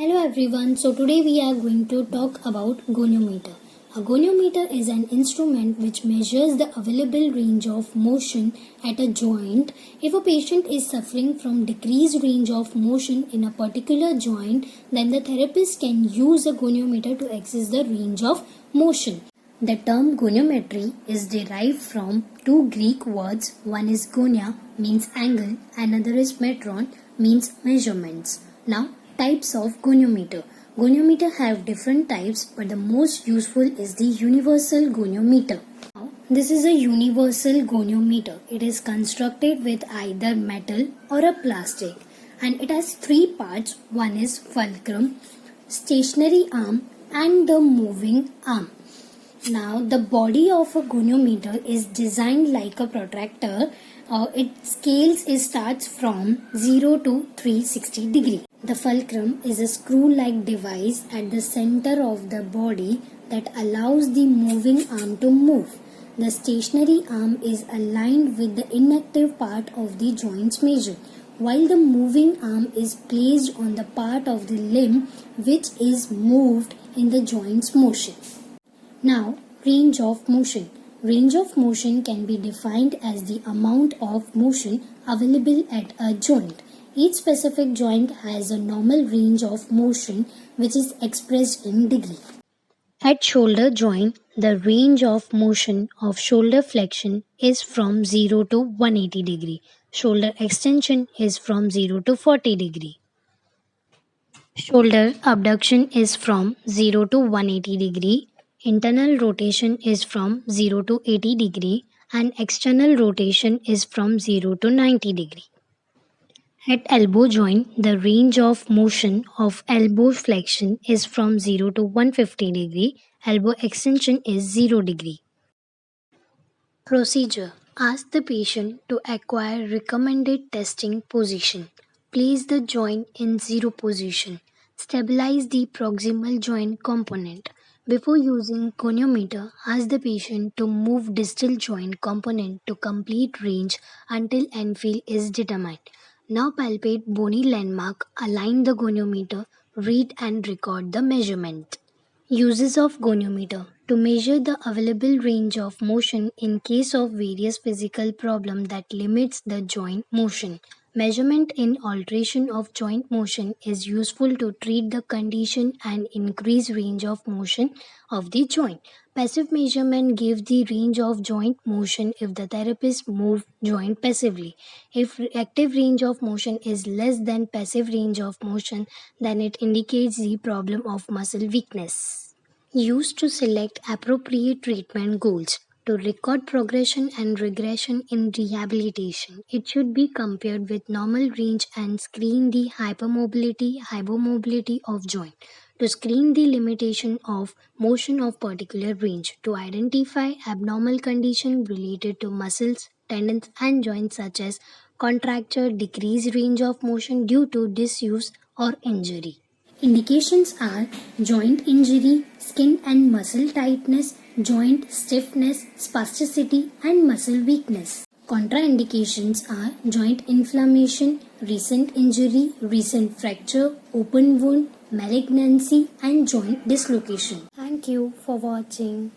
Hello everyone, so today we are going to talk about goniometer. A goniometer is an instrument which measures the available range of motion at a joint. If a patient is suffering from decreased range of motion in a particular joint, then the therapist can use a goniometer to access the range of motion. The term goniometry is derived from two Greek words. One is gonia, means angle, another is metron, means measurements. Now, types of goniometer. Goniometer have different types, but the most useful is the universal goniometer. Now, this is a universal goniometer. It is constructed with either metal or a plastic, and it has three parts. One is fulcrum, stationary arm, and the moving arm. Now, the body of a goniometer is designed like a protractor. It starts from 0 to 360 degree. The fulcrum is a screw-like device at the center of the body that allows the moving arm to move. The stationary arm is aligned with the inactive part of the joint's measure, while the moving arm is placed on the part of the limb which is moved in the joint's motion. Now, range of motion. Range of motion can be defined as the amount of motion available at a joint. Each specific joint has a normal range of motion which is expressed in degree. At shoulder joint, the range of motion of shoulder flexion is from 0 to 180 degree. Shoulder extension is from 0 to 40 degree. Shoulder abduction is from 0 to 180 degree. Internal rotation is from 0 to 80 degree and external rotation is from 0 to 90 degree. At elbow joint, the range of motion of elbow flexion is from 0 to 150 degree. Elbow extension is 0 degree. Procedure. Ask the patient to acquire recommended testing position. Place the joint in 0 position. Stabilize the proximal joint component. Before using goniometer, ask the patient to move distal joint component to complete range until end field is determined. Now palpate bony landmark, align the goniometer, read and record the measurement. Uses of goniometer. To measure the available range of motion in case of various physical problem that limits the joint motion. Measurement in alteration of joint motion is useful to treat the condition and increase range of motion of the joint. Passive measurement gives the range of joint motion if the therapist moves joint passively. If active range of motion is less than passive range of motion, then it indicates the problem of muscle weakness. Used to select appropriate treatment goals. To record progression and regression in rehabilitation, it should be compared with normal range and screen the hypomobility of joint. To screen the limitation of motion of particular range. To identify abnormal condition related to muscles, tendons and joints such as contracture, decreased range of motion due to disuse or injury. Indications are joint injury, skin and muscle tightness, joint stiffness, spasticity and muscle weakness. Contraindications are joint inflammation, recent injury, recent fracture, open wound, malignancy and joint dislocation. Thank you for watching.